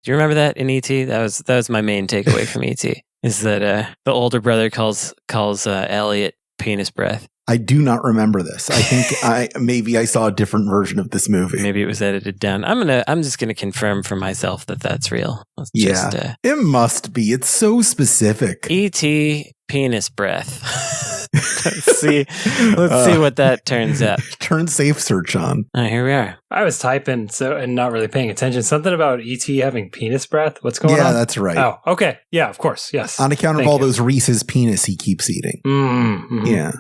Do you remember that in E.T.? That was my main takeaway from E.T. Is that the older brother calls Elliot penis breath. I do not remember this. I think maybe I saw a different version of this movie. Maybe it was edited down. I'm just gonna confirm for myself that that's real. It must be. It's so specific. E.T. penis breath. Let's see what that turns out. Turn safe search on. Here we are. I was typing and not really paying attention. Something about E.T. having penis breath. What's going on? Yeah, that's right. Oh, okay. Yeah, of course. Yes. On account of all those Reese's penis he keeps eating. Mm-hmm. Yeah.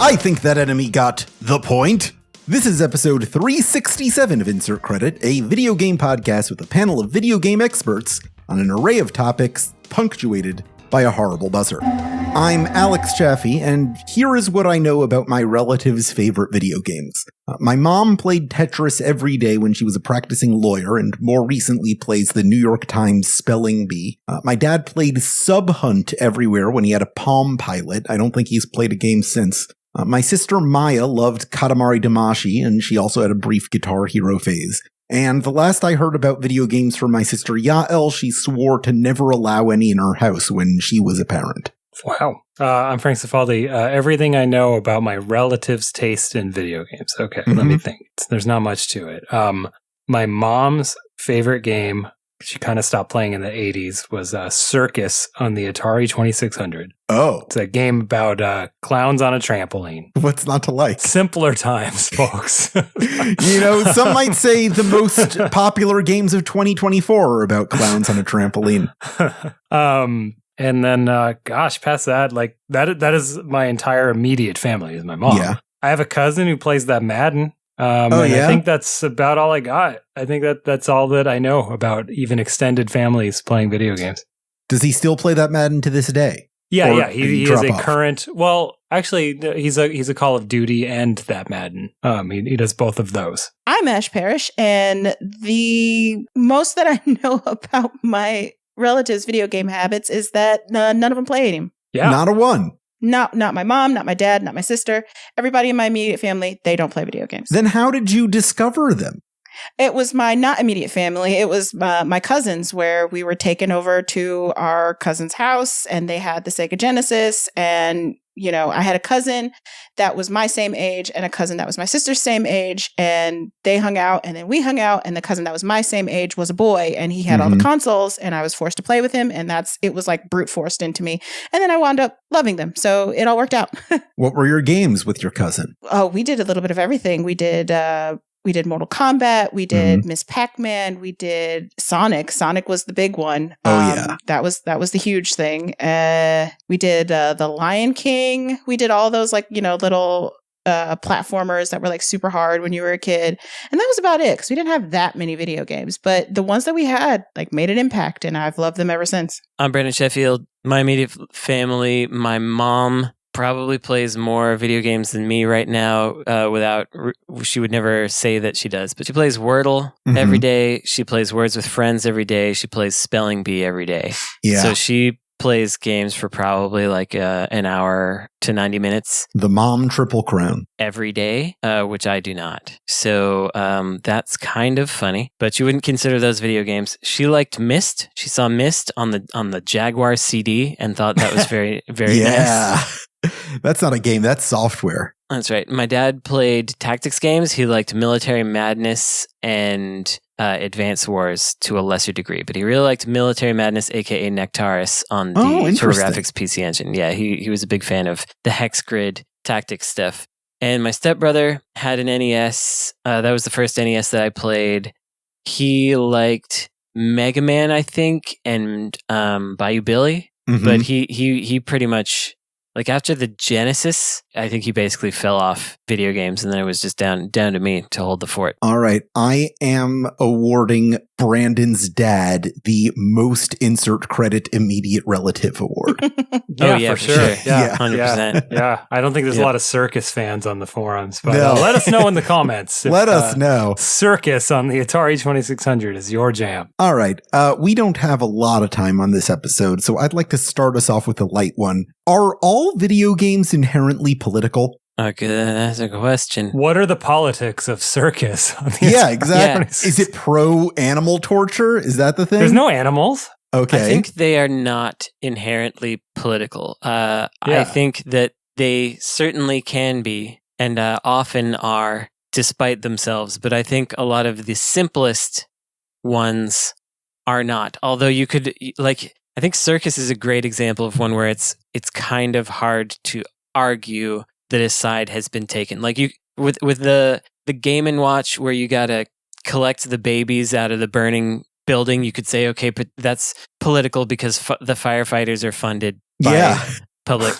I think that enemy got the point. This is episode 367 of Insert Credit, a video game podcast with a panel of video game experts on an array of topics punctuated by a horrible buzzer. I'm Alex Jaffe, and here is what I know about my relative's favorite video games. My mom played Tetris every day when she was a practicing lawyer, and more recently plays the New York Times Spelling Bee. My dad played Sub Hunt everywhere when he had a Palm Pilot. I don't think he's played a game since. My sister Maya loved Katamari Damacy, and she also had a brief Guitar Hero phase. And the last I heard about video games from my sister Yael, she swore to never allow any in her house when she was a parent. Wow. I'm Frank Cifaldi. Everything I know about my relative's taste in video games. Okay, let me think. There's not much to it. My mom's favorite game, she kind of stopped playing in the 80s, was Circus on the Atari 2600. Oh. It's a game about clowns on a trampoline. What's not to like? Simpler times, folks. Some might say the most popular games of 2024 are about clowns on a trampoline. And then, past that, that is my entire immediate family is my mom. Yeah. I have a cousin who plays that Madden. Yeah? I think that's about all I got. I think that's all that I know about even extended families playing video games. Does he still play that Madden to this day? Yeah. He is a current. Well, actually, he's a Call of Duty and that Madden. He does both of those. I'm Ash Parrish, and the most that I know about my relatives' video game habits is that none of them play any. Yeah, not a one. Not my mom, not my dad, not my sister. Everybody in my immediate family, they don't play video games. Then how did you discover them? It was my not immediate family. It was my cousins, where we were taken over to our cousin's house and they had the Sega Genesis. And, I had a cousin that was my same age and a cousin that was my sister's same age. And they hung out and then we hung out. And the cousin that was my same age was a boy and he had all the consoles and I was forced to play with him. And it was like brute forced into me. And then I wound up loving them. So it all worked out. What were your games with your cousin? Oh, we did a little bit of everything. We did Mortal Kombat. We did Miss Pac-Man. We did Sonic. Sonic was the big one. Yeah. That was the huge thing. We did The Lion King. We did all those little platformers that were like super hard when you were a kid. And that was about it because we didn't have that many video games. But the ones that we had made an impact and I've loved them ever since. I'm Brandon Sheffield. My immediate family, my mom probably plays more video games than me right now she would never say that she does, but she plays Wordle every day. She plays Words with Friends every day. She plays Spelling Bee every day. Yeah. So she plays games for probably an hour to 90 minutes. The mom triple crown. Every day, which I do not. So that's kind of funny, but you wouldn't consider those video games. She liked Myst. She saw Myst on the Jaguar CD and thought that was very, very nice. That's not a game, that's software. That's right. My dad played tactics games. He liked Military Madness and Advance Wars to a lesser degree, but he really liked Military Madness, aka Nectaris, on the TurboGrafx PC Engine. Yeah, he was a big fan of the hex grid tactics stuff. And my stepbrother had an NES. That was the first NES that I played. He liked Mega Man, I think, and Bayou Billy, but he pretty much like after the Genesis, I think he basically fell off video games, and then it was just down to me to hold the fort. All right. I am awarding Brandon's dad the most insert credit immediate relative award. For sure. Yeah, 100%. Yeah. I don't think there's a lot of circus fans on the forums, but No. let us know in the comments. Let us know. Circus on the Atari 2600 is your jam. All right. We don't have a lot of time on this episode, so I'd like to start us off with a light one. Are all video games inherently political? Okay, that's a question. What are the politics of circus? Yeah, exactly. Yeah. Is it pro-animal torture? Is that the thing? There's no animals. Okay. I think they are not inherently political. I think that they certainly can be, and often are, despite themselves. But I think a lot of the simplest ones are not. Although you could, like, I think circus is a great example of one where it's kind of hard to argue that a side has been taken. Like you with the Game & Watch where you gotta collect the babies out of the burning building, you could say, okay, but that's political because the firefighters are funded by public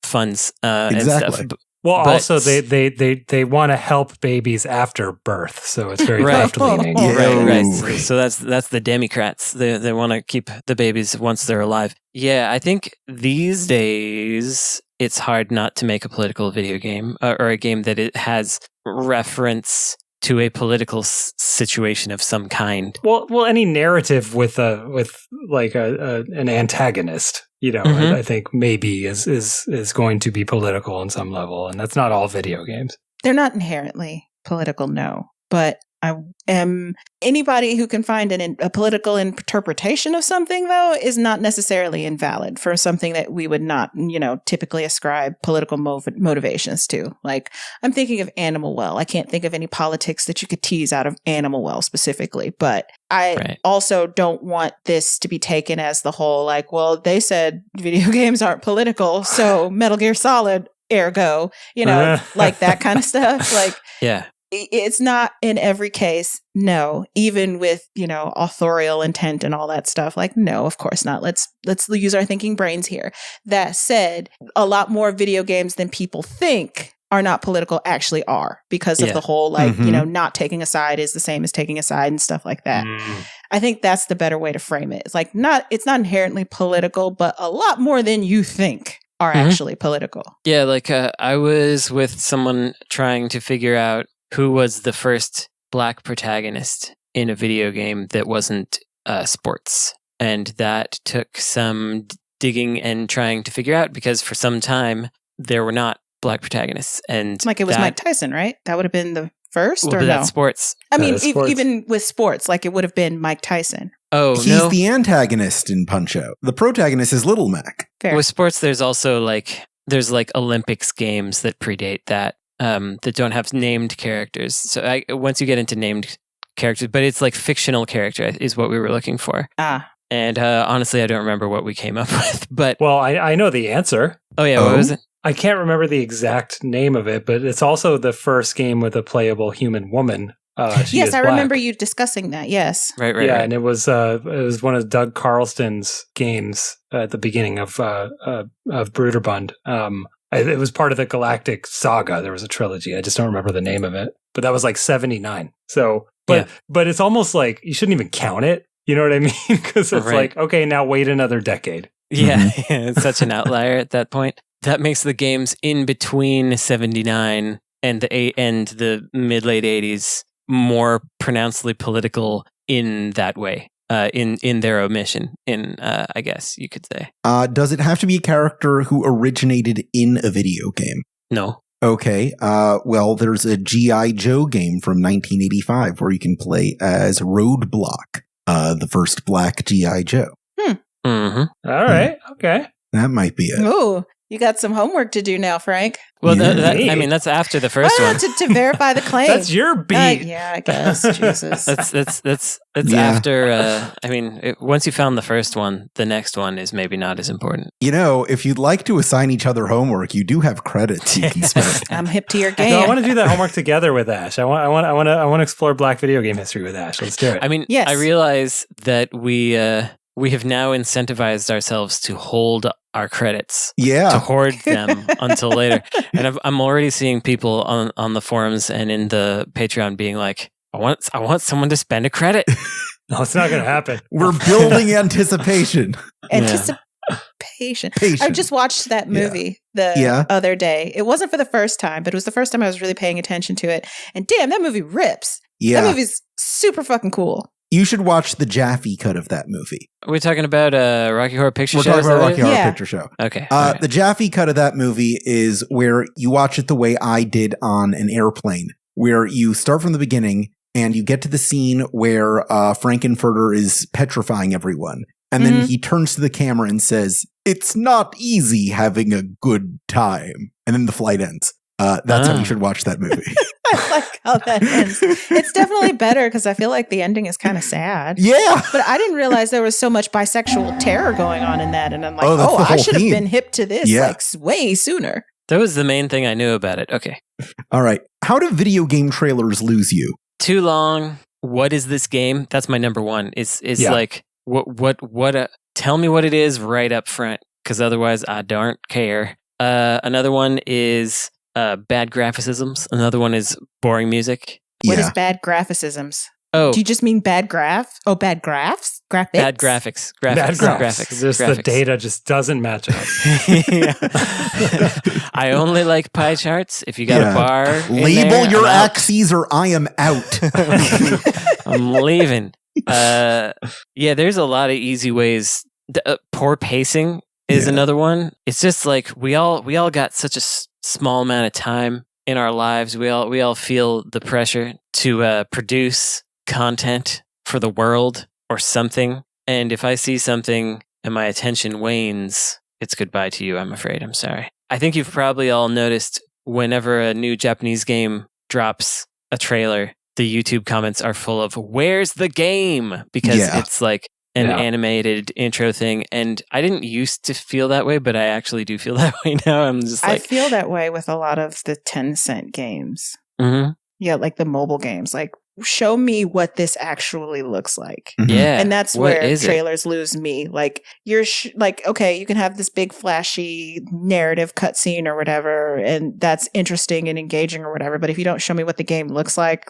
funds and stuff. Well, also they want to help babies after birth, so it's very left-leaning. Right. So that's the Democrats. They want to keep the babies once they're alive. Yeah, I think these days it's hard not to make a political video game or a game that it has reference to a political situation of some kind. Well, any narrative with like an antagonist, I think maybe is going to be political on some level, and that's not all video games. They're not inherently political, no, but I am anybody who can find a political interpretation of something, though, is not necessarily invalid for something that we would not, typically ascribe political motivations to. Like, I'm thinking of Animal Well. I can't think of any politics that you could tease out of Animal Well specifically, but I also don't want this to be taken as the whole, like, well, they said video games aren't political, so Metal Gear Solid, ergo, like that kind of stuff. Like, yeah. It's not in every case, no, even with, authorial intent and all that stuff. Like, no, of course not. Let's use our thinking brains here. That said, a lot more video games than people think are not political actually are because of the whole, like, not taking a side is the same as taking a side and stuff like that. I think that's the better way to frame it. It's like it's not inherently political, but a lot more than you think are actually political. Yeah, like I was with someone trying to figure out who was the first black protagonist in a video game that wasn't sports. And that took some digging and trying to figure out because for some time there were not black protagonists. And like it was Mike Tyson, right? That would have been the first or no? That's sports. I mean, even with sports, like it would have been Mike Tyson. Oh, he's the antagonist in Punch-Out. The protagonist is Little Mac. Fair. With sports, there's also there's Olympics games that predate that. That don't have named characters. So once you get into named characters, but it's like fictional character is what we were looking for. And honestly, I don't remember what we came up with. But I know the answer. Oh yeah, what was it? I can't remember the exact name of it, but it's also the first game with a playable human woman. Yes, I remember you discussing that. Yes, right. Yeah, and it was one of Doug Carlston's games at the beginning of Bruderbund. It was part of the Galactic Saga. There was a trilogy. I just don't remember the name of it. But that was like 79. So, but it's almost like you shouldn't even count it. You know what I mean? Because it's like, okay, now wait another decade. Yeah, it's such an outlier at that point. That makes the games in between 79 and the mid-late 80s more pronouncedly political in that way. In their omission, I guess you could say. Does it have to be a character who originated in a video game? No. Okay. Well, there's a G.I. Joe game from 1985 where you can play as Roadblock, the first black G.I. Joe. All right. Okay. That might be it. Ooh, you got some homework to do now, Frank. Well, that's after the first one. To verify the claim. That's your beat. Yeah, I guess. Jesus. That's after. Once you found the first one, the next one is maybe not as important. If you'd like to assign each other homework, you do have credits you can spend. I'm hip to your game. No, I want to do that homework together with Ash. I want to explore Black video game history with Ash. Let's do it. Yes. I realize that we have now incentivized ourselves to hold our credits. Yeah. To hoard them until later. And I'm already seeing people on the forums and in the Patreon being like, I want someone to spend a credit. No, it's not going to happen. We're building anticipation. Anticipation. I just watched that movie the other day. It wasn't for the first time, but it was the first time I was really paying attention to it. And damn, that movie rips. Yeah. That movie's super fucking cool. You should watch the Jaffe cut of that movie. Are we talking about Rocky Horror Picture Show? We're talking about Rocky Horror Picture Show. Okay. Right. The Jaffe cut of that movie is where you watch it the way I did on an airplane, where you start from the beginning and you get to the scene where Frankenfurter is petrifying everyone. And then he turns to the camera and says, "It's not easy having a good time." And then the flight ends. That's how you should watch that movie. I like how that ends. It's definitely better because I feel like the ending is kind of sad. Yeah. But I didn't realize there was so much bisexual terror going on in that. And I'm like, I should have been hip to this like way sooner. That was the main thing I knew about it. Okay. All right. How do video game trailers lose you? Too long. What is this game? That's my number one. Is like, tell me what it is right up front, because otherwise I don't care. Another one is bad graphicisms. Another one is boring music. What is bad graphicisms? Oh, do you just mean bad graph? Oh, bad graphs? Graphics? Bad graphics. Bad graphics. Just the data just doesn't match up. I only like pie charts. If you got a bar, label your axes or I am out. I'm leaving. There's a lot of easy ways. Poor pacing is another one. It's just like we all got such a small amount of time in our lives. We all feel the pressure to produce content for the world or something. And if I see something and my attention wanes, it's goodbye to you, I'm afraid. I'm sorry. I think you've probably all noticed whenever a new Japanese game drops a trailer, the YouTube comments are full of, "Where's the game?" Because it's like an animated intro thing. And I didn't used to feel that way, but I actually do feel that way now. I'm just like, I feel that way with a lot of the 10-cent games. Mm-hmm. Yeah, like the mobile games. Like, show me what this actually looks like. Mm-hmm. Yeah. And that's where trailers lose me. Like, you're okay, you can have this big flashy narrative cutscene or whatever, and that's interesting and engaging or whatever. But if you don't show me what the game looks like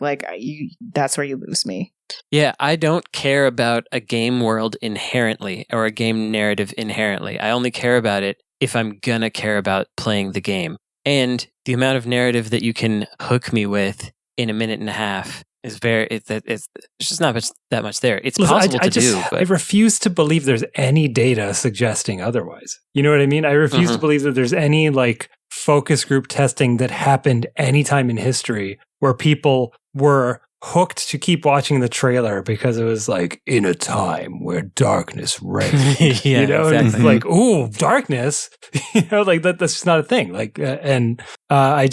that's where you lose me. Yeah, I don't care about a game world inherently or a game narrative inherently. I only care about it if I'm gonna care about playing the game. And the amount of narrative that you can hook me with in a minute and a half is it's just not that much there. It's possible to do. But I refuse to believe there's any data suggesting otherwise. You know what I mean? I refuse to believe that there's any like focus group testing that happened anytime in history where people were hooked to keep watching the trailer because it was like, in a time where darkness reigned. Yeah, you know, exactly. And it's like, ooh, darkness. You know, like that's just not a thing. Like, I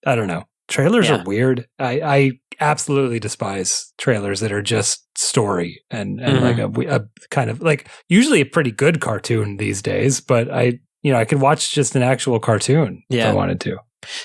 don't know. Trailers are weird. I absolutely despise trailers that are just story and like a kind of like usually a pretty good cartoon these days, but I could watch just an actual cartoon if I wanted to.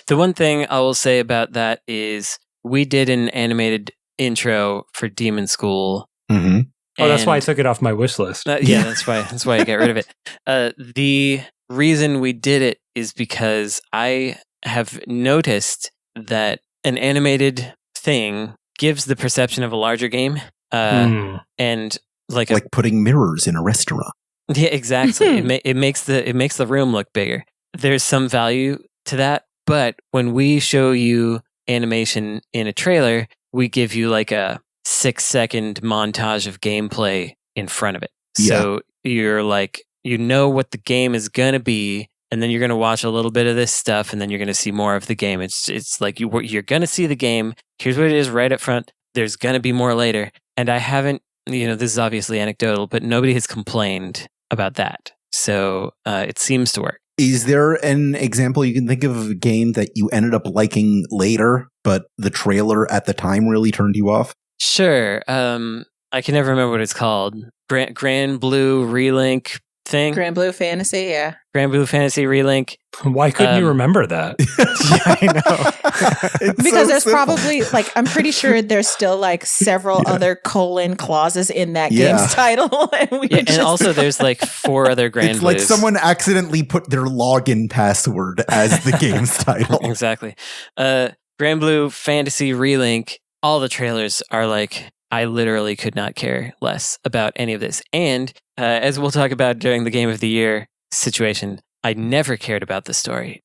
The one thing I will say about that is we did an animated intro for Demon School. Mm-hmm. Oh, that's why I took it off my wish list. That's why I got rid of it. The reason we did it is because I have noticed that an animated thing gives the perception of a larger game, and like putting mirrors in a restaurant. Yeah, exactly. It makes the room look bigger. There's some value to that, but when we show you animation in a trailer, we give you like a 6-second montage of gameplay in front of it. So you're like, you know what the game is gonna be. And then you're going to watch a little bit of this stuff, and then you're going to see more of the game. It's like you're going to see the game. Here's what it is right up front. There's going to be more later. And I haven't, this is obviously anecdotal, but nobody has complained about that. So it seems to work. Is there an example you can think of a game that you ended up liking later, but the trailer at the time really turned you off? Sure. I can never remember what it's called. Grand Blue Relink thing. Grand Blue Fantasy, yeah. Grand Blue Fantasy Relink. Why couldn't you remember that? Yeah, I know. Because there's probably, like, I'm pretty sure there's still, like, several other colon clauses in that game's title. And also there's, like, 4 other Grand It's Blues. like someone accidentally put their login password as the game's title. Exactly. Grand Blue Fantasy Relink, all the trailers are like, I literally could not care less about any of this. And as we'll talk about during the Game of the Year situation, I never cared about the story,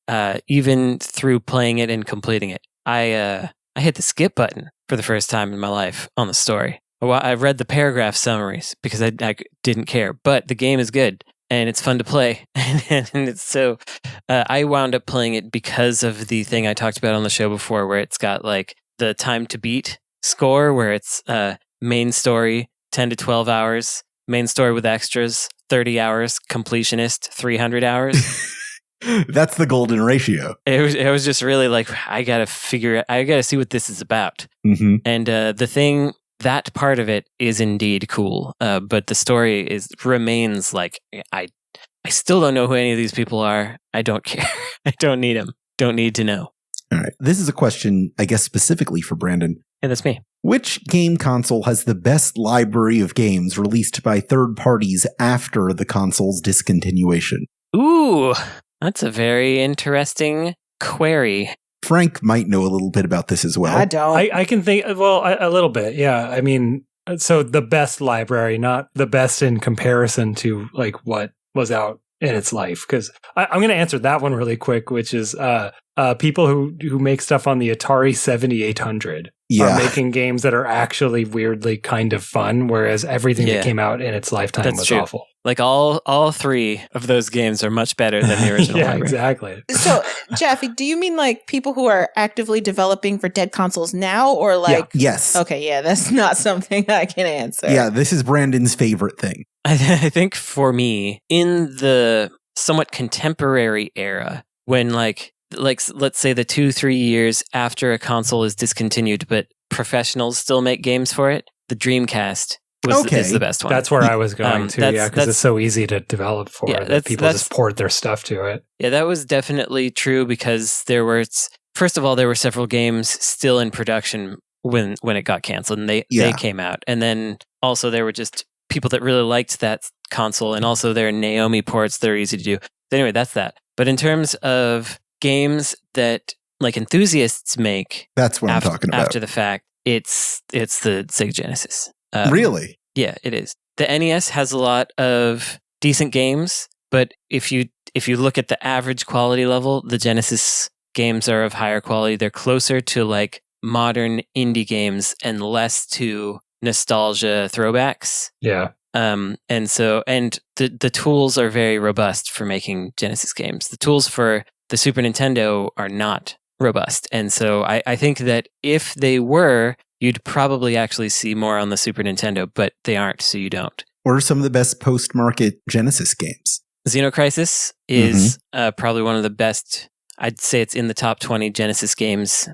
even through playing it and completing it. I hit the skip button for the first time in my life on the story. I read the paragraph summaries because I didn't care. But the game is good and it's fun to play. And it's so I wound up playing it because of the thing I talked about on the show before, where it's got like the time to beat score, where it's main story 10 to 12 hours, main story with extras 30 hours, completionist 300 hours. That's the golden ratio. It was just really like, I gotta see what this is about. Mm-hmm. And the thing, that part of it is indeed cool, but the story remains like, I still don't know who any of these people are. I don't care. I don't need them. Don't need to know. All right. This is a question, I guess, specifically for Brandon. Yeah, that's me. Which game console has the best library of games released by third parties after the console's discontinuation? Ooh, that's a very interesting query. Frank might know a little bit about this as well. I don't. I can think, well, a little bit, yeah. I mean, so the best library, not the best in comparison to like what was out in its life. Because I'm going to answer that one really quick, which is people who make stuff on the Atari 7800 are making games that are actually weirdly kind of fun, whereas everything that came out in its lifetime was awful. Like all 3 of those games are much better than the original. Yeah, library. exactly. So, Jaffe, do you mean like people who are actively developing for dead consoles now, or like? Yeah. Yes. Okay, yeah, that's not something I can answer. Yeah, this is Brandon's favorite thing. I think for me, in the somewhat contemporary era, when like let's say the 2-3 years after a console is discontinued, but professionals still make games for it, the Dreamcast is the best one. That's where I was going to, because it's so easy to develop for that people just port their stuff to it. Yeah, that was definitely true because first of all, there were several games still in production when it got canceled and they came out. And then also there were just people that really liked that console, and also there are Naomi ports that are easy to do. So anyway, that's that. But in terms of games that like enthusiasts make, that's what I'm talking about. After the fact, it's the Sega Genesis. Really? Yeah, it is. The NES has a lot of decent games, but if you look at the average quality level, the Genesis games are of higher quality. They're closer to like modern indie games and less to nostalgia throwbacks. Yeah. And the tools are very robust for making Genesis games. The tools for the Super Nintendo are not robust. And so I think that if they were, you'd probably actually see more on the Super Nintendo, but they aren't, so you don't. What are some of the best post-market Genesis games? Xenocrisis is probably one of the best. I'd say it's in the top 20 Genesis games,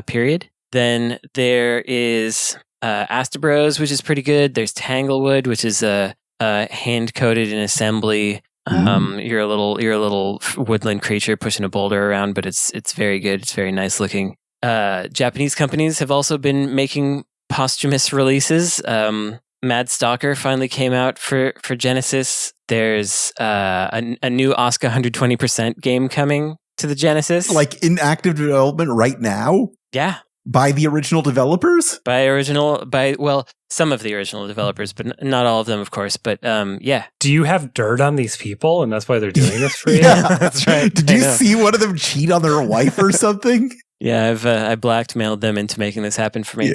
period. Then there is Astabros, which is pretty good. There's Tanglewood, which is hand-coded in assembly. You're a little woodland creature pushing a boulder around, but it's very good. It's very nice looking. Japanese companies have also been making posthumous releases. Mad Stalker finally came out for Genesis. There's a new Asuka 120% game coming to the Genesis. Like in active development right now? Yeah. By the original developers? By some of the original developers, but not all of them, of course. But yeah. Do you have dirt on these people, and that's why they're doing this for you? Yeah, that's right. Did you see one of them cheat on their wife or something? Yeah, I blackmailed them into making this happen for me.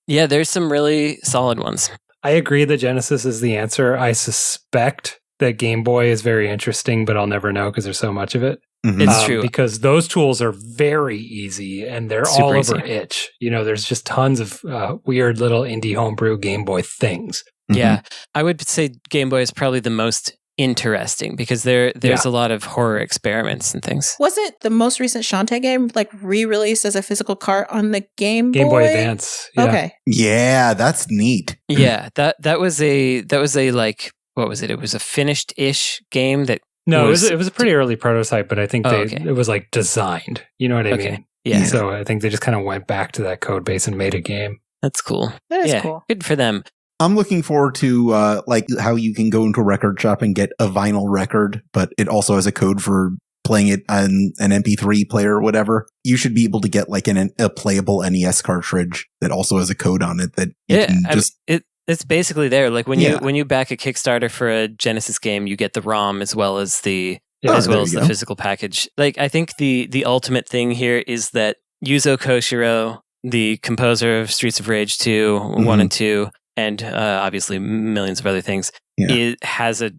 Yeah, there's some really solid ones. I agree that Genesis is the answer. I suspect that Game Boy is very interesting, but I'll never know because there's so much of it. It's true. Because those tools are very easy and they're Super all over easy. itch. There's just tons of weird little indie homebrew Game Boy things. Yeah, I would say Game Boy is probably the most interesting because there's a lot of horror experiments and things. Was it the most recent Shantae game like re-released as a physical cart on the Game Boy Advance? Yeah. Okay. Yeah, that's neat. Yeah, that was a like what was it? It was a finished-ish game that. No, it was a pretty early prototype, but I think it was like designed. You know what I mean? Yeah. So I think they just kind of went back to that code base and made a game. That's cool. That is cool. Good for them. I'm looking forward to like how you can go into a record shop and get a vinyl record, but it also has a code for playing it on an MP3 player or whatever. You should be able to get like a playable NES cartridge that also has a code on it that you can just... It's basically there. Like when you back a Kickstarter for a Genesis game, you get the ROM as well as the physical package. Like I think the ultimate thing here is that Yuzo Koshiro, the composer of Streets of Rage 2, 1 and 2, and obviously millions of other things, it has a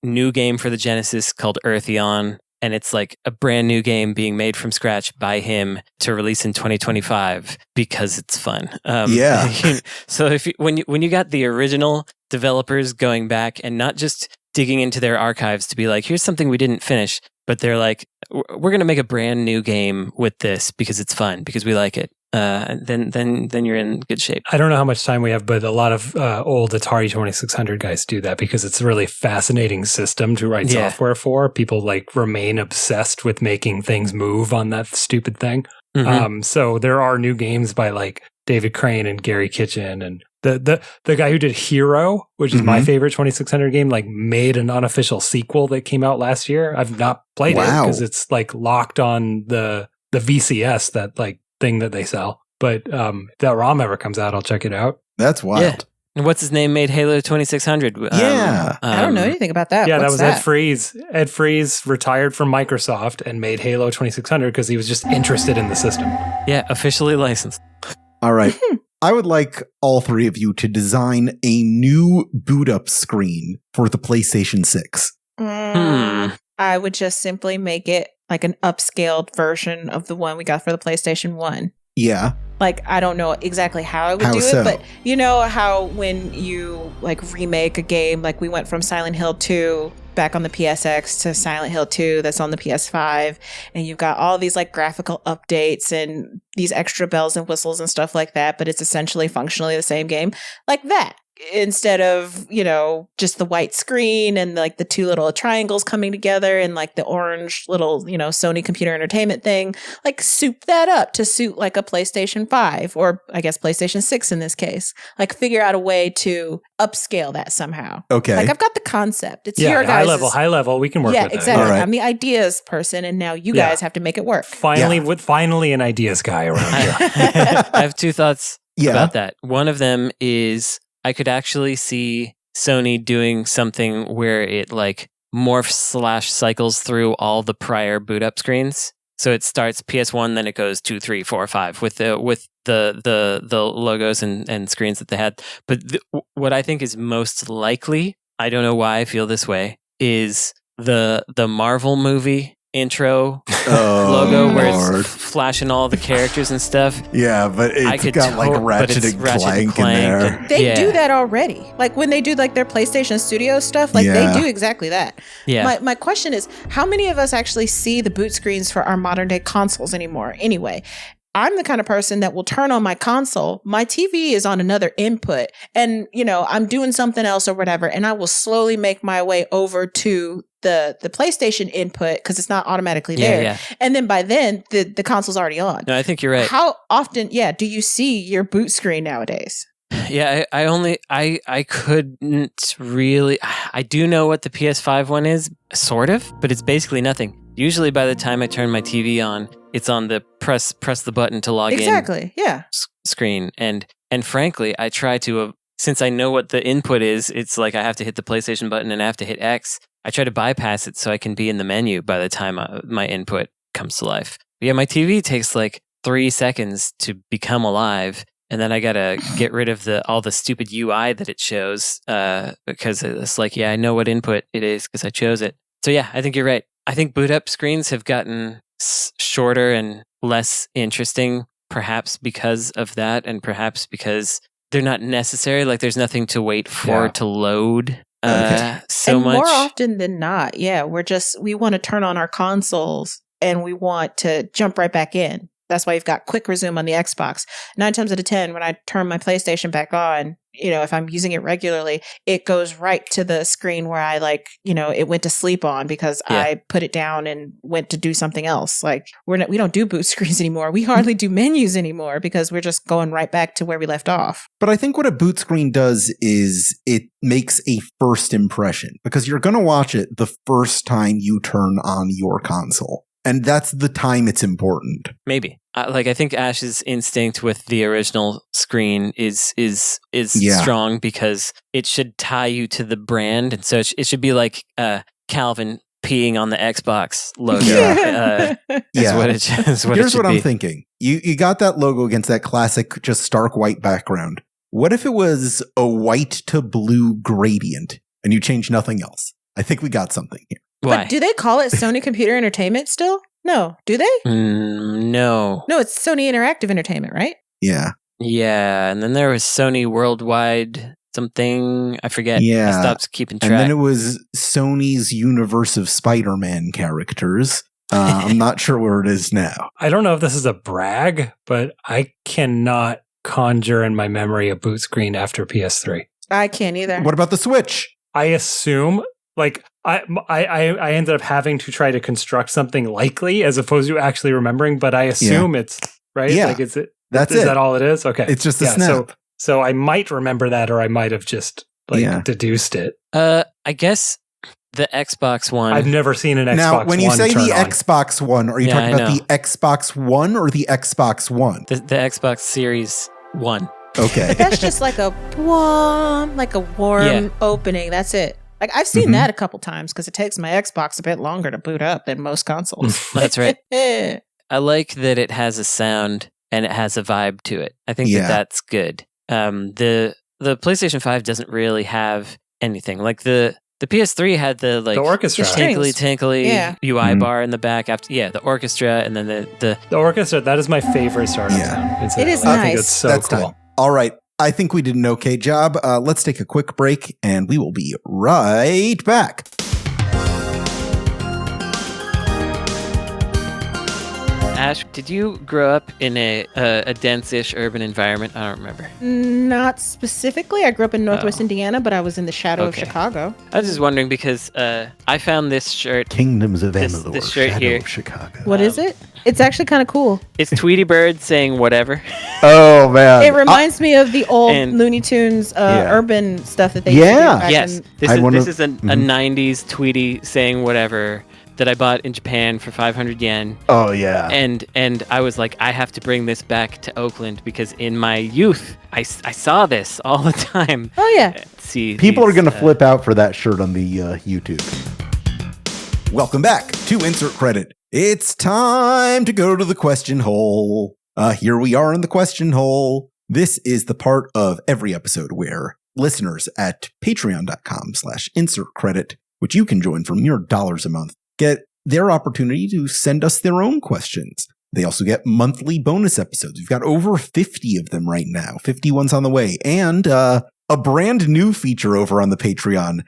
new game for the Genesis called Eartheon. And it's like a brand new game being made from scratch by him to release in 2025 because it's fun. So when you got the original developers going back and not just digging into their archives to be like, here's something we didn't finish, but they're like, we're going to make a brand new game with this because it's fun, because we like it. Then you're in good shape. I don't know how much time we have, but a lot of old Atari 2600 guys do that because it's a really fascinating system to write software for. People like remain obsessed with making things move on that stupid thing. Mm-hmm. So there are new games by like David Crane and Gary Kitchen, and the guy who did Hero, which is my favorite 2600 game, like made an unofficial sequel that came out last year. I've not played it because it's like locked on the VCS, that like thing that they sell. But if that ROM ever comes out, I'll check it out. That's wild. Yeah. And what's his name made Halo 2600? I don't know anything about that. Yeah, that was Ed Freeze. Ed Freeze retired from Microsoft and made Halo 2600 because he was just interested in the system. Yeah, officially licensed. All right. I would like all three of you to design a new boot up screen for the PlayStation 6. I would just simply make it like an upscaled version of the one we got for the PlayStation 1. Yeah. Like, I don't know exactly how I would do it, but you know how when you like remake a game, like we went from Silent Hill 2 back on the PSX to Silent Hill 2 that's on the PS5, and you've got all these like graphical updates and these extra bells and whistles and stuff like that, but it's essentially functionally the same game like that. Instead of, you know, just the white screen and like the two little triangles coming together and like the orange little, you know, Sony computer entertainment thing, like soup that up to suit like a PlayStation 5 or I guess PlayStation 6 in this case. Like figure out a way to upscale that somehow. Okay. Like I've got the concept. It's your guys' high level. We can work with that. Yeah, exactly. Right. I'm the ideas person, and now you guys have to make it work. Finally an ideas guy around here. I have two thoughts about that. One of them is I could actually see Sony doing something where it like morphs / cycles through all the prior boot up screens. So it starts PS1, then it goes 2, 3, 4, 5 with the logos and screens that they had. But what I think is most likely, I don't know why I feel this way, is the Marvel movie intro logo where it's flashing all the characters and stuff. Yeah, but it's got like Ratchet and Clank in there. They do that already. Like when they do like their PlayStation Studio stuff, like they do exactly that. Yeah. My question is, how many of us actually see the boot screens for our modern day consoles anymore? Anyway, I'm the kind of person that will turn on my console. My TV is on another input and, you know, I'm doing something else or whatever. And I will slowly make my way over to the PlayStation input because it's not automatically there. Yeah. And then by then the console's already on. No, I think you're right. How often, do you see your boot screen nowadays? Yeah, I couldn't really. I do know what the PS5 one is, sort of, but it's basically nothing. Usually by the time I turn my TV on, it's on the press the button to log in screen. And frankly, I try to, since I know what the input is, it's like I have to hit the PlayStation button and I have to hit X. I try to bypass it so I can be in the menu by the time my input comes to life. But yeah, my TV takes like 3 seconds to become alive. And then I gotta get rid of all the stupid UI that it shows because it's like, I know what input it is because I chose it. So yeah, I think you're right. I think boot up screens have gotten shorter and less interesting, perhaps because of that, and perhaps because they're not necessary. Like there's nothing to wait for to load so much. More often than not, we want to turn on our consoles and we want to jump right back in. That's why you've got quick resume on the Xbox. 9 times out of 10, when I turn my PlayStation back on, if I'm using it regularly, it goes right to the screen where I it went to sleep on because I put it down and went to do something else. Like we don't do boot screens anymore. We hardly do menus anymore because we're just going right back to where we left off. But I think what a boot screen does is it makes a first impression because you're going to watch it the first time you turn on your console. And that's the time it's important. Maybe. I think Ash's instinct with the original screen is strong because it should tie you to the brand. And so it should be like Calvin peeing on the Xbox logo. Here's what I'm thinking. You got that logo against that classic, just stark white background. What if it was a white to blue gradient and you change nothing else? I think we got something here. Why? But do they call it Sony Computer Entertainment still? No. Do they? No. No, it's Sony Interactive Entertainment, right? Yeah. Yeah, and then there was Sony Worldwide something. I forget. Yeah. I stopped keeping track. And then it was Sony's universe of Spider-Man characters. I'm not sure where it is now. I don't know if this is a brag, but I cannot conjure in my memory a boot screen after PS3. I can't either. What about the Switch? I assume... I ended up having to try to construct something likely as opposed to actually remembering, but I assume it's right. Yeah, is that all it is? Okay, it's just a snap. So I might remember that, or I might have just deduced it. I guess the Xbox One. I've never seen an Xbox One. Now, when you say the on. Xbox One, are you talking about the Xbox One or the Xbox One? The Xbox Series One. Okay, but that's just like a warm opening. That's it. Like I've seen that a couple times because it takes my Xbox a bit longer to boot up than most consoles. That's right. I like that it has a sound and it has a vibe to it. I think that's good. The PlayStation 5 doesn't really have anything. Like the PS3 had the orchestra, tinkly UI bar in the back. The orchestra, and then the orchestra. That is my favorite startup sound. It is nice. I think it's so cool. Time. All right. I think we did an okay job. Let's take a quick break, and we will be right back. Ash, did you grow up in a dense-ish urban environment? I don't remember. Not specifically. I grew up in Northwest Indiana, but I was in the shadow of Chicago. I was just wondering because I found this shirt. Kingdoms of Amalur, this shirt shadow here. of Chicago. What is it? It's actually kind of cool. It's Tweety Bird saying whatever. Oh, man. It reminds me of the old Looney Tunes urban stuff that they used to do back Yes. This is a 90s Tweety saying whatever that I bought in Japan for 500 yen. Oh, yeah. And I was like, I have to bring this back to Oakland because in my youth, I saw this all the time. Oh, yeah. People are going to flip out for that shirt on the YouTube. Welcome back to Insert Credit. It's time to go to the question hole. Here we are in the question hole. This is the part of every episode where listeners at patreon.com/insertcredit, which you can join for mere dollars a month, get their opportunity to send us their own questions. They also get monthly bonus episodes. We've got over 50 of them right now. 51's on the way. And a brand new feature over on the Patreon.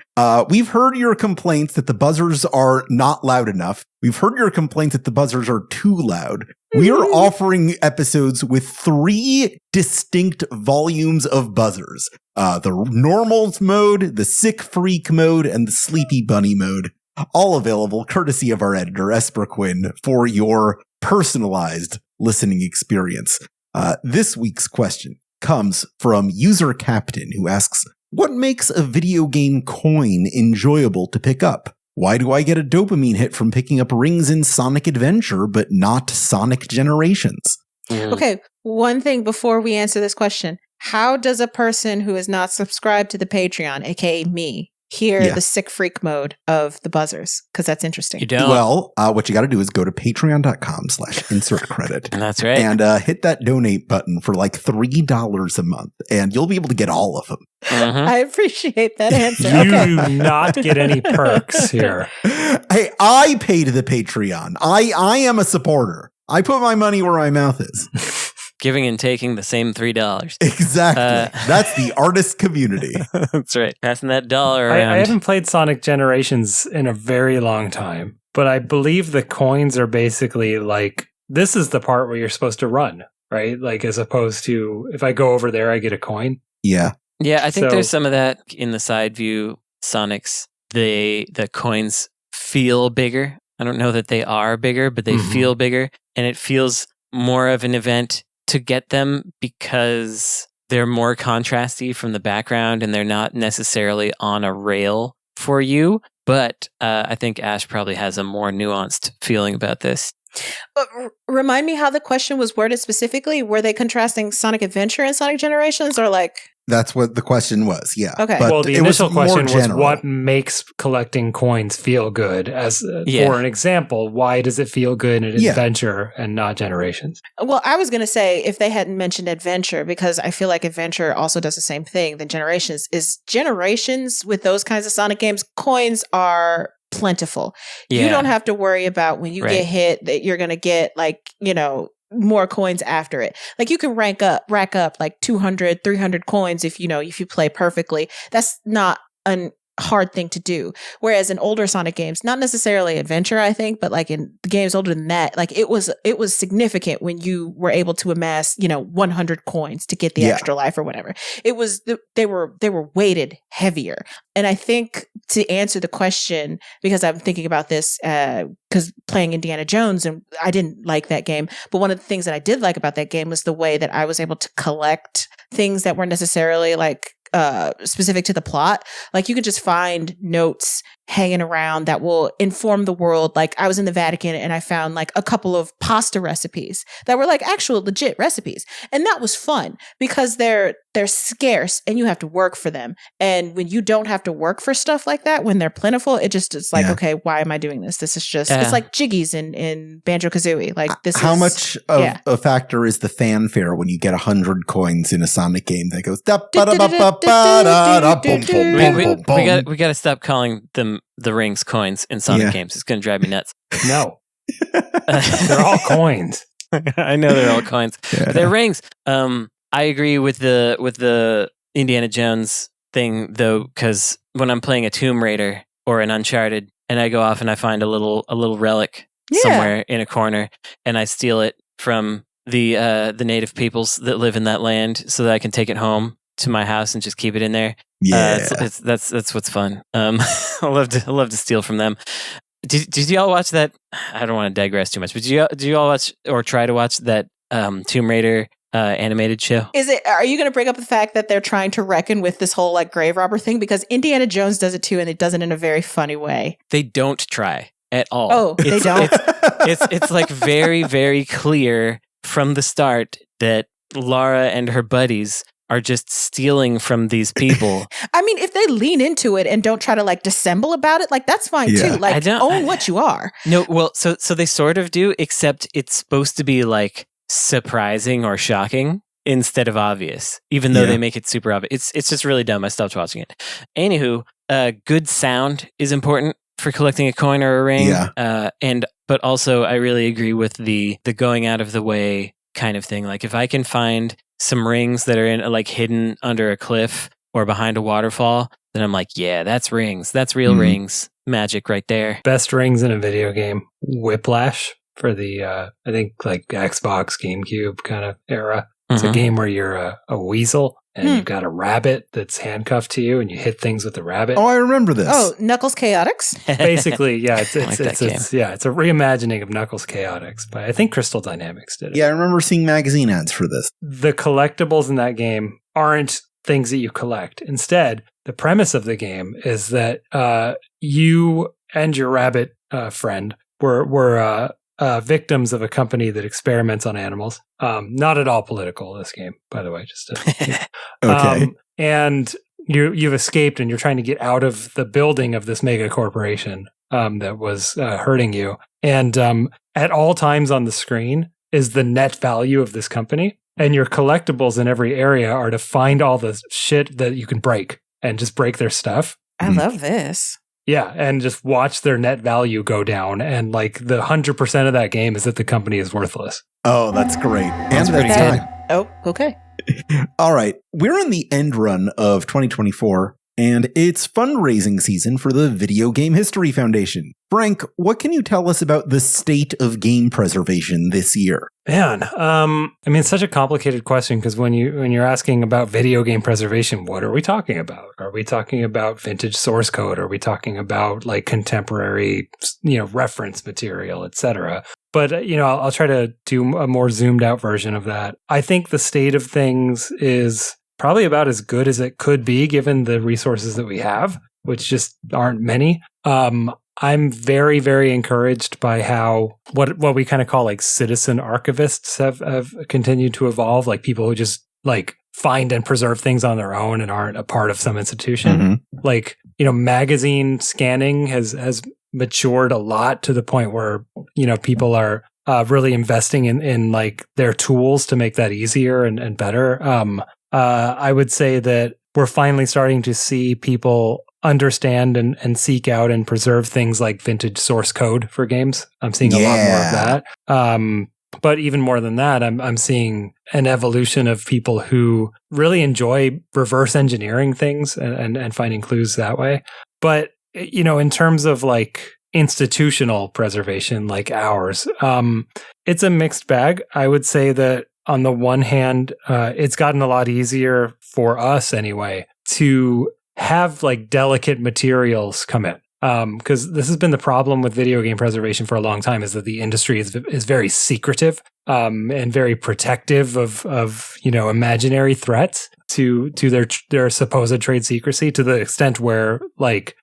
We've heard your complaints that the buzzers are not loud enough. We've heard your complaints that the buzzers are too loud. We are offering episodes with 3 distinct volumes of buzzers. The normal mode, the sick freak mode, and the sleepy bunny mode. All available courtesy of our editor, Esper Quinn, for your personalized listening experience. This week's question comes from User Captain, who asks, what makes a video game coin enjoyable to pick up? Why do I get a dopamine hit from picking up rings in Sonic Adventure, but not Sonic Generations? Okay, one thing before we answer this question. How does a person who is not subscribed to the Patreon, aka me, hear the sick freak mode of the buzzers? Because that's interesting. You don't. Well, what you got to do is go to patreon.com/insertcredit. That's right. And hit that donate button for like $3 a month, and you'll be able to get all of them. I appreciate that answer. You do not get any perks here. Hey, I pay to the Patreon. I am a supporter. I put my money where my mouth is. Giving and taking the same $3. Exactly. That's the artist community. That's right. Passing that dollar around. I haven't played Sonic Generations in a very long time, but I believe the coins are basically like this is the part where you're supposed to run, right? Like, as opposed to if I go over there, I get a coin. Yeah. Yeah, I think there's some of that in the side view Sonics. The coins feel bigger. I don't know that they are bigger, but they feel bigger. And it feels more of an event to get them because they're more contrasty from the background and they're not necessarily on a rail for you. But I think Ash probably has a more nuanced feeling about this. But remind me how the question was worded specifically. Were they contrasting Sonic Adventure and Sonic Generations, or like? That's what the question was. Yeah. Okay. But well, the initial question was what makes collecting coins feel good? As for an example, why does it feel good in Adventure and not Generations? Well, I was going to say if they hadn't mentioned Adventure, because I feel like Adventure also does the same thing than Generations. Is Generations with those kinds of Sonic games, coins are plentiful. You don't have to worry about when you get hit that you're going to get more coins after it. Like you can rack up like 200, 300 coins if you play perfectly. That's not a hard thing to do. Whereas in older Sonic games, not necessarily Adventure, I think, but like in the games older than that, like it was significant when you were able to amass, 100 coins to get the extra life or whatever. It was, they were weighted heavier. And I think to answer the question, because I'm thinking about this, because playing Indiana Jones, and I didn't like that game, but one of the things that I did like about that game was the way that I was able to collect things that weren't necessarily like specific to the plot. Like you could just find notes hanging around that will inform the world. Like I was in the Vatican and I found like a couple of pasta recipes that were like actual legit recipes. And that was fun because they're scarce and you have to work for them. And when you don't have to work for stuff like that, when they're plentiful, it's like, okay, why am I doing this? This is just, it's like Jiggies in Banjo-Kazooie. Like this How much of a factor is the fanfare when you get 100 coins in a Sonic game that goes we got to stop calling them the rings coins in Sonic games. It's going to drive me nuts. No. They're all coins. I know they're all coins. But they're rings. I agree with the Indiana Jones thing though, because when I'm playing a Tomb Raider or an Uncharted and I go off and I find a little relic somewhere in a corner and I steal it from the native peoples that live in that land so that I can take it home to my house and just keep it in there. That's what's fun. I love to steal from them. Did you all watch that? I don't want to digress too much, but did you all watch or try to watch that Tomb Raider animated show? Are you going to bring up the fact that they're trying to reckon with this whole like grave robber thing? Because Indiana Jones does it too, and it does it in a very funny way. They don't try at all. Oh, they don't. It's like very, very clear from the start that Lara and her buddies are just stealing from these people. I mean, if they lean into it and don't try to like dissemble about it, like that's fine too. Like own what you are. No, well, so they sort of do, except it's supposed to be like surprising or shocking instead of obvious, even though they make it super obvious. It's just really dumb. I stopped watching it. Anywho, good sound is important for collecting a coin or a ring. But also I really agree with the going out of the way kind of thing. Like if I can find some rings that are in like hidden under a cliff or behind a waterfall, then I'm like, yeah, that's rings. That's real rings. Magic right there. Best rings in a video game. Whiplash for the, I think like Xbox, GameCube kind of era. It's a game where you're a weasel and you've got a rabbit that's handcuffed to you and you hit things with the rabbit. Oh, I remember this. Oh, Knuckles Chaotix? Basically, yeah. It's a reimagining of Knuckles Chaotix, but I think Crystal Dynamics did it. Yeah, I remember seeing magazine ads for this. The collectibles in that game aren't things that you collect. Instead, the premise of the game is that you and your rabbit friend were victims of a company that experiments on animals. Not at all political, this game, by the way. Okay. And you've escaped and you're trying to get out of the building of this mega corporation that was hurting you. And at all times on the screen is the net value of this company. And your collectibles in every area are to find all the shit that you can break and just break their stuff. I love this. Yeah, and just watch their net value go down. And like the 100% of that game is that the company is worthless. Oh, that's great. That's pretty good. Oh, okay. All right. We're in the end run of 2024. and it's fundraising season for the Video Game History Foundation. Frank, what can you tell us about the state of game preservation this year? Man, it's such a complicated question because when you're asking about video game preservation, what are we talking about? Are we talking about vintage source code? Are we talking about like contemporary, reference material, etc.? But, I'll try to do a more zoomed out version of that. I think the state of things is probably about as good as it could be given the resources that we have, which just aren't many. I'm very, very encouraged by how what we kind of call like citizen archivists have continued to evolve, like people who just like find and preserve things on their own and aren't a part of some institution. Mm-hmm. Like, magazine scanning has matured a lot to the point where, people are really investing in like their tools to make that easier and better. I would say that we're finally starting to see people understand and seek out and preserve things like vintage source code for games. I'm seeing a lot more of that. But even more than that, I'm seeing an evolution of people who really enjoy reverse engineering things and finding clues that way. But, in terms of like institutional preservation like ours, it's a mixed bag. I would say that on the one hand, it's gotten a lot easier for us anyway to have like delicate materials come in. Because this has been the problem with video game preservation for a long time, is that the industry is very secretive and very protective of imaginary threats to their supposed trade secrecy, to the extent where like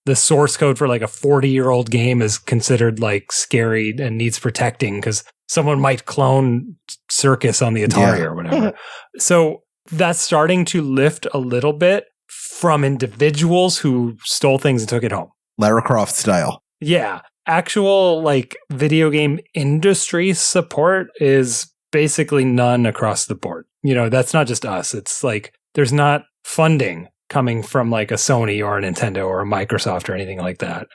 the source code for like a 40-year-old game is considered like scary and needs protecting because someone might clone Circus on the Atari or whatever. So that's starting to lift a little bit from individuals who stole things and took it home. Lara Croft style. Yeah. Actual like video game industry support is basically none across the board. That's not just us. It's like there's not funding coming from like a Sony or a Nintendo or a Microsoft or anything like that.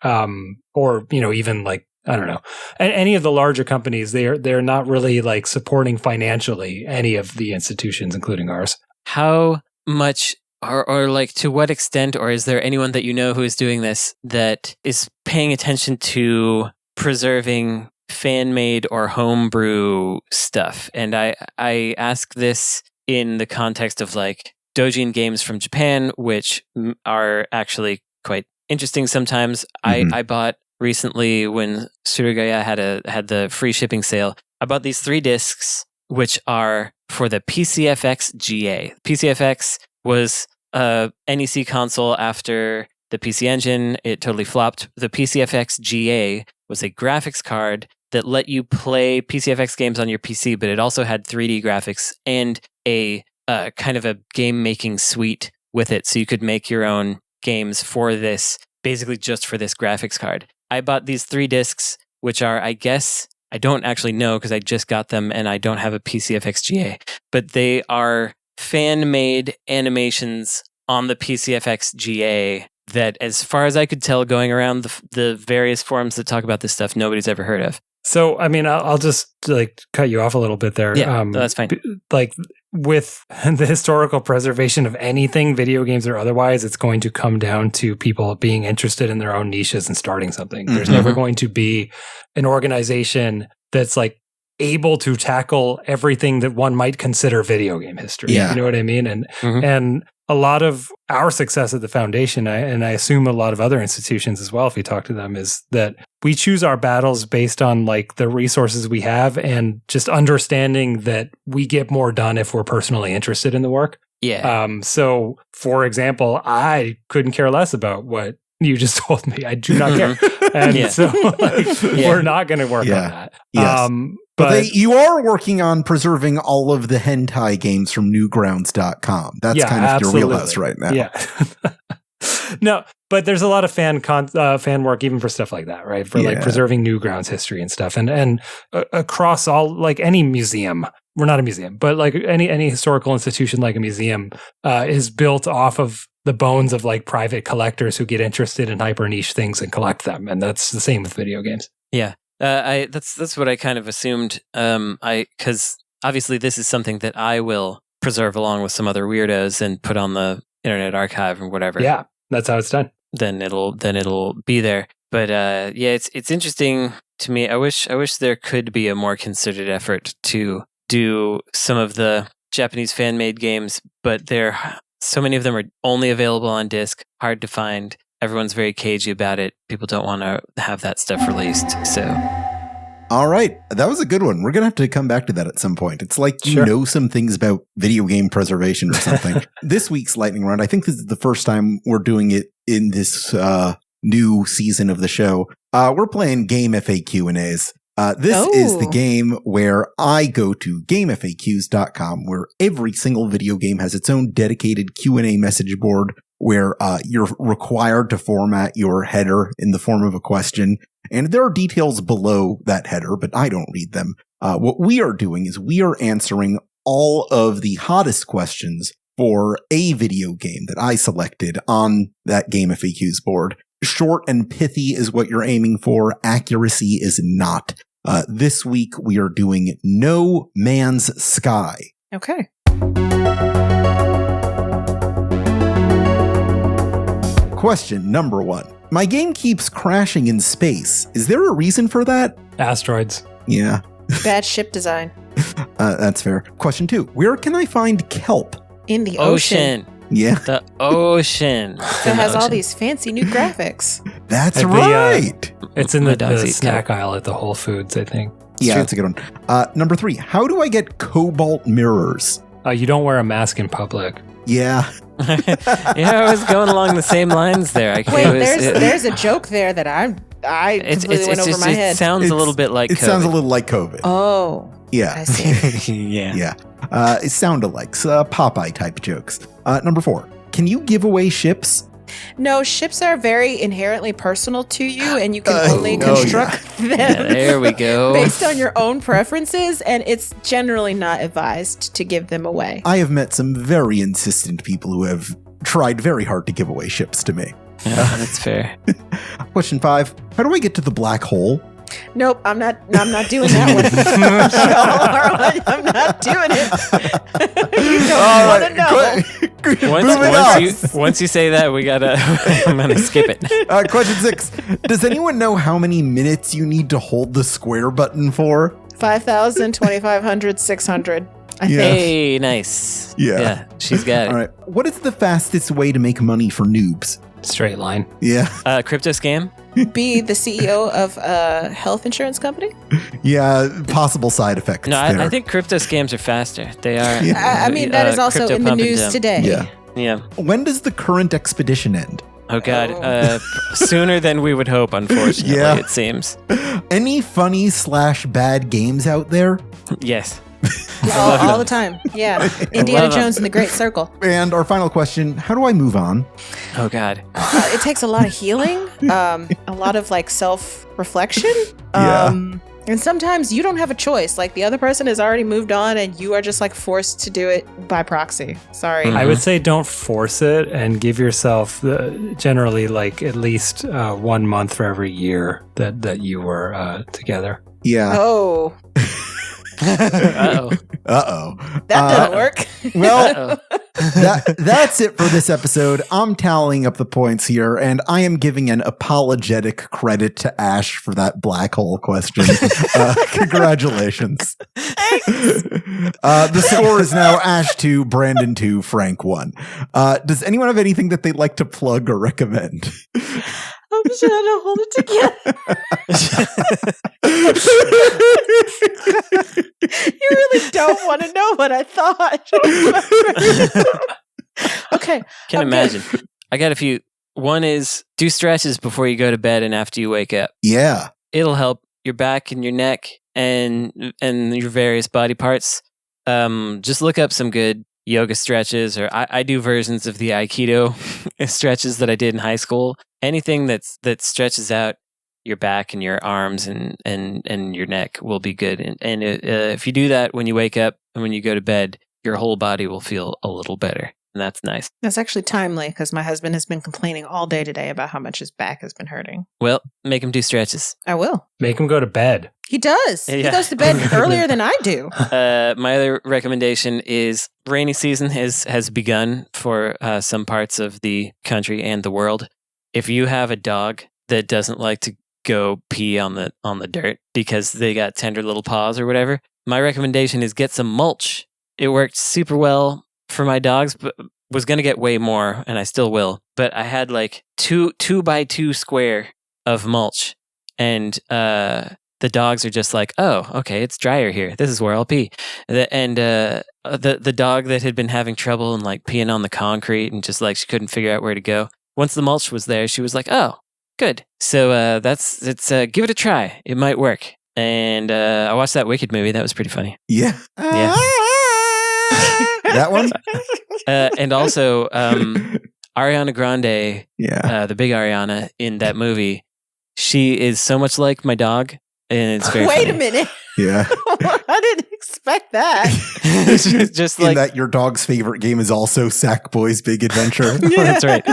Or, even like, I don't know, any of the larger companies, they're not really like supporting financially any of the institutions, including ours. How much or like to what extent, or is there anyone that who is doing this that is paying attention to preserving fan-made or homebrew stuff? And I ask this in the context of like doujin games from Japan, which are actually quite interesting sometimes. Mm-hmm. I bought recently when Surugaya had the free shipping sale. I bought these 3 discs, which are for the PCFX GA. PCFX was a NEC console after the PC Engine. It totally flopped. The PCFX GA was a graphics card that let you play PCFX games on your PC, but it also had 3D graphics and a kind of a game-making suite with it, so you could make your own games for this, basically just for this graphics card. I bought these 3 discs, which are, I guess, I don't actually know because I just got them and I don't have a PCFX GA, but they are fan-made animations on the PCFX GA that, as far as I could tell, going around the various forums that talk about this stuff, nobody's ever heard of. So, I'll just like cut you off a little bit there. Yeah, no, that's fine. Like with the historical preservation of anything, video games or otherwise, it's going to come down to people being interested in their own niches and starting something. Mm-hmm. There's never going to be an organization that's like able to tackle everything that one might consider video game history. Yeah. You know what I mean? And a lot of our success at the foundation, and I assume a lot of other institutions as well, if you talk to them, is that we choose our battles based on like the resources we have and just understanding that we get more done if we're personally interested in the work. Yeah. So, for example, I couldn't care less about what you just told me. I do not care. And so we're not going to work on that. Yes. But you are working on preserving all of the hentai games from newgrounds.com. That's kind of your wheelhouse right now. Yeah. No, but there's a lot of fan work even for stuff like that, right? For like preserving Newgrounds history and stuff. And across all, like any museum, we're not a museum, but like any historical institution like a museum is built off of the bones of like private collectors who get interested in hyper niche things and collect them. And that's the same with video games. Yeah. That's what I kind of assumed. Because obviously this is something that I will preserve along with some other weirdos and put on the Internet Archive or whatever. Yeah, that's how it's done. Then it'll be there. But it's interesting to me. I wish there could be a more concerted effort to do some of the Japanese fan-made games, but so many of them are only available on disc, hard to find. Everyone's very cagey about it. People don't want to have that stuff released. So, all right, that was a good one. We're gonna have to come back to that at some point. It's like you Sure. know some things about video game preservation or something. This week's lightning round, I think this is the first time we're doing it in this new season of the show. We're playing GameFAQ&As. This is the game where I go to GameFAQs.com, where every single video game has its own dedicated Q&A message board where you're required to format your header in the form of a question. And there are details below that header, but I don't read them. What we are doing is we are answering all of the hottest questions for a video game that I selected on that GameFAQs board. Short and pithy is what you're aiming for. Accuracy is not. This week, we are doing No Man's Sky. Okay. Question number 1. My game keeps crashing in space. Is there a reason for that? Asteroids. Yeah, Bad ship design. that's fair. Question 2. Where can I find kelp? In the ocean. Yeah, The ocean. That has all these fancy new graphics. that's At the, right. It's in My the dogs eat snack aisle at the Whole Foods, I think. Yeah, that's a good one. Number 3. How do I get cobalt mirrors? You don't wear a mask in public. Yeah. Yeah, I was going along the same lines there. Wait, there's a joke there that I completely went over my head. It sounds a little bit like It COVID. sounds a little like COVID. Oh, Yeah. I see. Yeah. Yeah. It sounded like Popeye type jokes. Number 4. Can you give away ships? No, ships are very inherently personal to you, and you can only no, construct them Yeah, there we go. based on your own preferences, and it's generally not advised to give them away. I have met some very insistent people who have tried very hard to give away ships to me. Yeah, that's fair. Question 5. How do I get to the black hole? Nope, I'm not doing that one. No, I'm not doing it. You don't want to know. Once you say that, we gotta. I'm gonna skip it. Question 6. Does anyone know how many minutes you need to hold the square button for? 5,000, 2,500, 600. I Yeah. think. Hey, nice. Yeah. She's got it. All right. What is the fastest way to make money for noobs? Straight line. Yeah. Crypto scam. Be the CEO of a health insurance company? Yeah. Possible side effects. No, there. I think crypto scams are faster. They are. Yeah. I mean, that is also crypto in the pump and news dump. today. Yeah. Yeah. When does the current expedition end? Oh God. Sooner than we would hope. Unfortunately, Yeah. it seems. Any funny / bad games out there? Yes. All the time. Yeah. Indiana love 'em. Jones and the Great Circle. And our final question, how do I move on? Oh God. It takes a lot of healing, a lot of like self-reflection. Yeah. And sometimes you don't have a choice. Like the other person has already moved on and you are just like forced to do it by proxy. Sorry. Mhm. I would say don't force it and give yourself generally like at least 1 month for every year that you were together. Yeah. Oh, Uh-oh. Uh-oh. that doesn't work. Well, Uh-oh. that's it for this episode. I'm tallying up the points here, and I am giving an apologetic credit to Ash for that black hole question. Congratulations. The score is now Ash 2, Brandon 2, Frank 1. Does anyone have anything that they'd like to plug or recommend? I'm just trying to hold it together. You really don't want to know what I thought. Okay. Can I'm imagine. I got a few. One is do stretches before you go to bed and after you wake up. Yeah. It'll help your back and your neck and your various body parts. Just look up some good yoga stretches, or I do versions of the Aikido stretches that I did in high school. Anything that stretches out your back and your arms and your neck will be good. And if you do that when you wake up and when you go to bed, your whole body will feel a little better. And that's nice. That's actually timely because my husband has been complaining all day today about how much his back has been hurting. Well, make him do stretches. I will. Make him go to bed. He does. Yeah. He goes to bed earlier than I do. My other recommendation is rainy season has begun for some parts of the country and the world. If you have a dog that doesn't like to go pee on the dirt because they got tender little paws or whatever, my recommendation is get some mulch. It worked super well for my dogs, but was going to get way more, and I still will. But I had like 2x2 square of mulch, and the dogs are just like, oh, okay, it's drier here. This is where I'll pee. The dog that had been having trouble and like peeing on the concrete and just like she couldn't figure out where to go. Once the mulch was there, she was like, oh, good. So give it a try. It might work. And I watched that Wicked movie. That was pretty funny. Yeah. Yeah. That one? And also Ariana Grande, Yeah. the big Ariana in that movie, she is so much like my dog. And it's very Wait funny. a minute. Yeah. I didn't expect that. It's just In like that your dog's favorite game is also Sackboy's Big Adventure. That's right.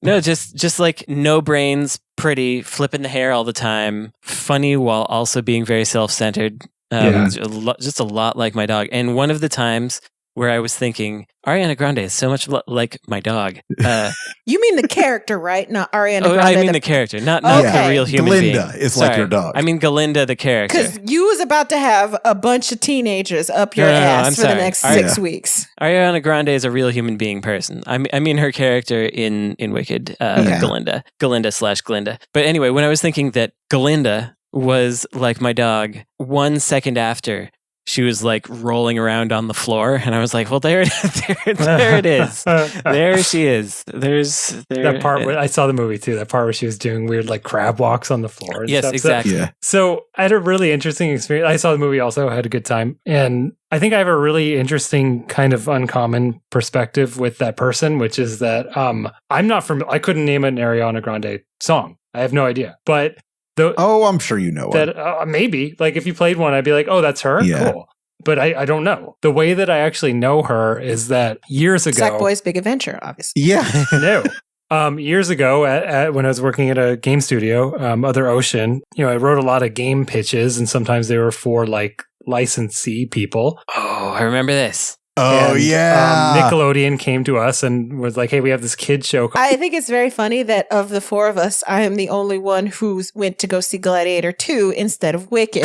No, just like no brains, pretty, flipping the hair all the time, funny while also being very self-centered. Just a lot like my dog. And one of the times where I was thinking, Ariana Grande is so much like my dog. You mean the character, right? Not Ariana Grande. I mean the character, not Okay. the real human Glinda being. is like your dog. I mean Galinda, the character. Because you was about to have a bunch of teenagers up your No, ass I'm for the sorry. next Yeah. 6 weeks. Ariana Grande is a real human being person. I mean her character in Wicked, Okay. Galinda/Glinda. But anyway, when I was thinking that Galinda was like my dog, 1 second after, she was like rolling around on the floor, and I was like, "Well, there it is. There she is. That part where I saw the movie too. That part where she was doing weird like crab walks on the floor. And Yes, stuff. exactly. Yeah. So I had a really interesting experience. I saw the movie also. I had a good time, and I think I have a really interesting kind of uncommon perspective with that person, which is that I'm not from. I couldn't name an Ariana Grande song. I have no idea, but. I'm sure you know that maybe like if you played one, I'd be like, oh, that's her. Yeah. Cool. But I don't know. The way that I actually know her is that years ago, Sackboy's Big Adventure, obviously. Yeah. no. Years ago, at when I was working at a game studio, Other Ocean, I wrote a lot of game pitches, and sometimes they were for like licensee people. Oh, I remember this. Oh, And, yeah. Nickelodeon came to us and was like, hey, we have this kid show. I think it's very funny that of the four of us, I am the only one who went to go see Gladiator 2 instead of Wicked.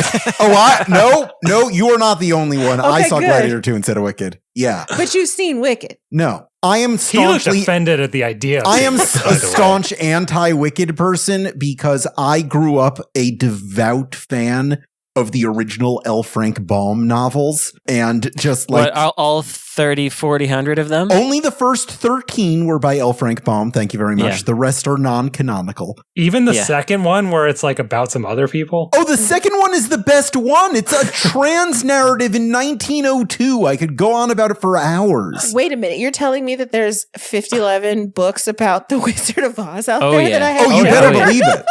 No, you are not the only one. I Okay, saw good. Gladiator 2 instead of Wicked. Yeah. But you've seen Wicked. No, I am He looked staunchly. offended at the idea. I am a by the way. staunch anti-Wicked person because I grew up a devout fan of the original L. Frank Baum novels, and just like What, all 30, 40, 100 of them? only the first 13 were by L. Frank Baum. Thank you very much. Yeah. The rest are non-canonical. Even the Yeah. second one where it's like about some other people. Oh, the second one is the best one. It's a trans narrative in 1902. I could go on about it for hours. Wait a minute. You're telling me that there's 50-11 books about the Wizard of Oz out Oh, there yeah. that I have Oh, you yeah. better Oh, yeah. believe it.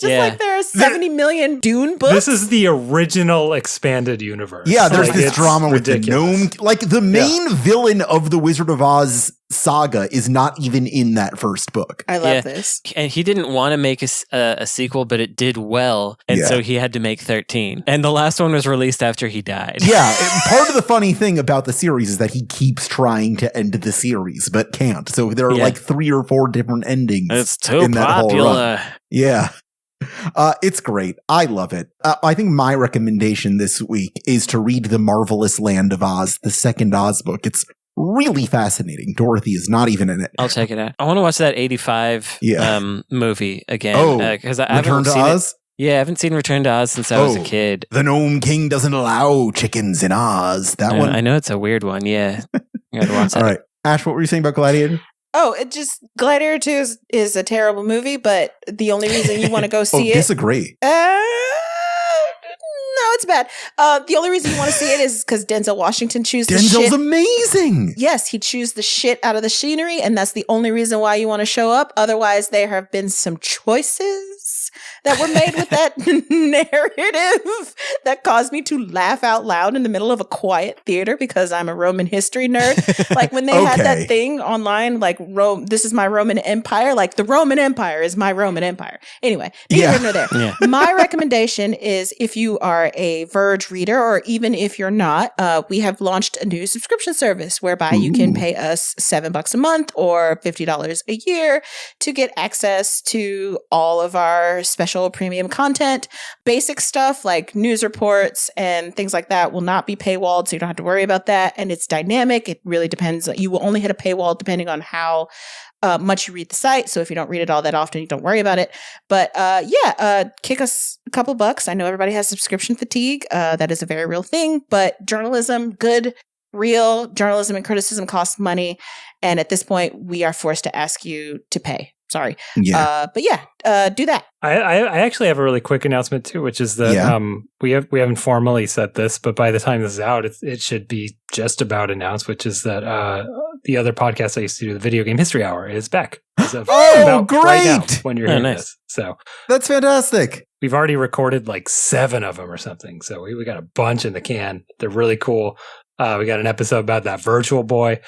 Just Yeah. like there are 70 million Dune books. This is the original expanded universe. Yeah, there's Like, this it's drama with the ridiculous. gnome. Like the main villain of the Wizard of Oz saga is not even in that first book. I love Yeah. this. And he didn't want to make a sequel, but it did well. And Yeah. so he had to make 13. And the last one was released after he died. Yeah, part of the funny thing about the series is that he keeps trying to end the series, but can't. So there are Yeah. like 3 or 4 different endings. It's too in that whole popular. Yeah. It's great. I love it. I think my recommendation this week is to read The Marvelous Land of Oz, the second Oz book. It's really fascinating. Dorothy is not even in it. I'll check it out. I want to watch that 85 movie again. Oh, because I Return haven't to seen Oz? it. Yeah, I haven't seen Return to Oz since I was a kid. The Gnome King doesn't allow chickens in Oz. That one? I know it's a weird one. Yeah. You gotta watch that. All right. Ash, what were you saying about Gladiator? Oh, it just Gladiator 2 is a terrible movie, but the only reason you want to go see it. Disagree. No, it's bad. The only reason you want to see it is because Denzel Washington chews the Denzel's shit. amazing. Yes, he chews the shit out of the scenery, and that's the only reason why you want to show up. Otherwise, there have been some choices jokes that were made with that narrative that caused me to laugh out loud in the middle of a quiet theater because I'm a Roman history nerd. Like when they had that thing online, like Rome, this is my Roman Empire. Like the Roman Empire is my Roman Empire. Anyway, neither nor there. Yeah. My recommendation is if you are a Verge reader, or even if you're not, we have launched a new subscription service whereby you can pay us $7 a month or $50 a year to get access to all of our special premium content. Basic stuff like news reports and things like that will not be paywalled, so you don't have to worry about that. And it's dynamic. It really depends. You will only hit a paywall depending on how much you read the site. So if you don't read it all that often, you don't worry about it. But kick us a couple bucks. I know everybody has subscription fatigue. That is a very real thing. But journalism, good, real journalism and criticism costs money. And at this point, we are forced to ask you to pay. Sorry. Yeah. Do that. I actually have a really quick announcement too, which is that we haven't formally said this, but by the time this is out, it should be just about announced, which is that the other podcast I used to do, the Video Game History Hour, is back. Great! Right now, when you're hearing this. So that's fantastic. We've already recorded like 7 of them or something. So we got a bunch in the can. They're really cool. We got an episode about that Virtual Boy.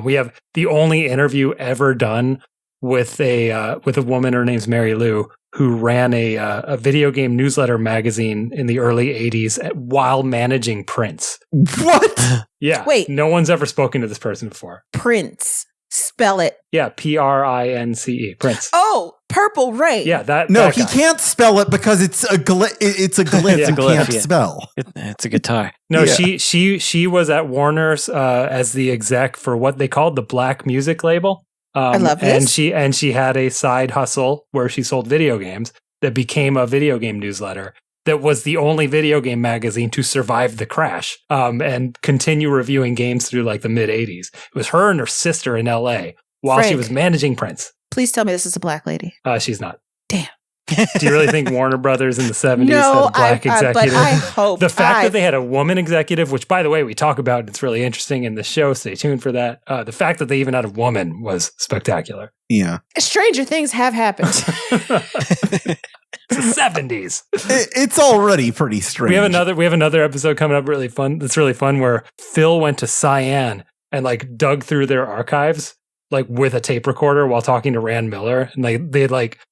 We have the only interview ever done with a woman. Her name's Mary Lou, who ran a video game newsletter magazine in the early 80s while managing Prince. What? Yeah. Wait. No one's ever spoken to this person before. Prince. Spell it. Yeah, Prince. Prince. Oh, Purple Rain. Yeah, that. No, that he can't spell it because it's a glyph. It's a glyph. It's a glyph, can't spell. It's a guitar. No, she was at Warner's as the exec for what they called the Black Music label. I love this. And she had a side hustle where she sold video games that became a video game newsletter that was the only video game magazine to survive the crash and continue reviewing games through like the mid 80s. It was her and her sister in LA while she was managing Prince. Please tell me this is a black lady. She's not. Damn. Do you really think Warner Brothers in the 70s had a black executive? But I hope. The fact that they had a woman executive, which, by the way, we talk about, it's really interesting in the show. Stay tuned for that. The fact that they even had a woman was spectacular. Yeah. Stranger things have happened. It's the 70s. It's already pretty strange. We have another episode coming up really fun. That's really fun where Phil went to Cyan and like dug through their archives like with a tape recorder while talking to Rand Miller, and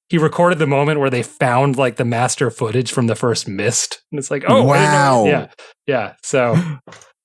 he recorded the moment where they found like the master footage from the first Myst, and it's like, oh wow, yeah. So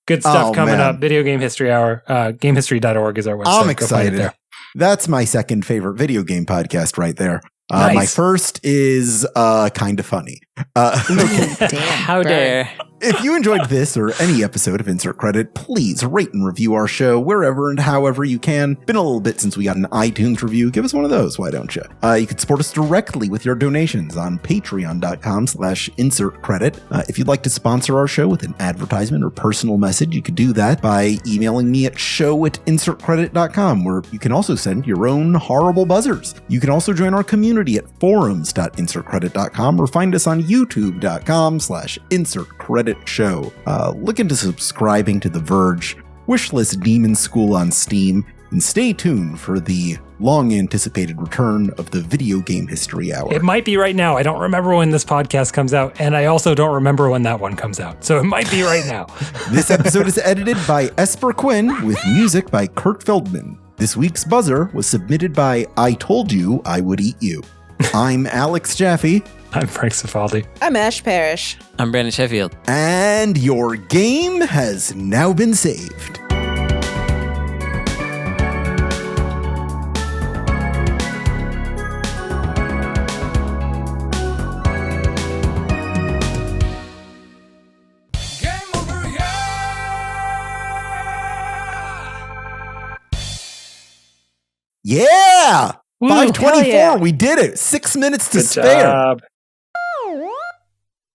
good stuff coming up. Video Game History Hour, gamehistory.org is our website. I'm excited. That's my second favorite video game podcast right there. Nice. My first is kind of funny. How dare. If you enjoyed this or any episode of Insert Credit, please rate and review our show wherever and however you can. Been a little bit since we got an iTunes review. Give us one of those, why don't you? You can support us directly with your donations on patreon.com/insertcredit. If you'd like to sponsor our show with an advertisement or personal message, you could do that by emailing me at show@insertcredit.com, where you can also send your own horrible buzzers. You can also join our community at forums.insertcredit.com or find us on youtube.com/insertcredit show. Look into subscribing to The Verge, Wishlist Demon School on Steam, and stay tuned for the long-anticipated return of the Video Game History Hour. It might be right now. I don't remember when this podcast comes out, and I also don't remember when that one comes out. So it might be right now. This episode is edited by Esper Quinn with music by Kurt Feldman. This week's buzzer was submitted by I Told You I Would Eat You. I'm Alex Jaffe. I'm Frank Cifaldi. I'm Ash Parrish. I'm Brandon Sheffield. And your game has now been saved. Yeah! 5:24, we did it. 6 minutes to spare. Job.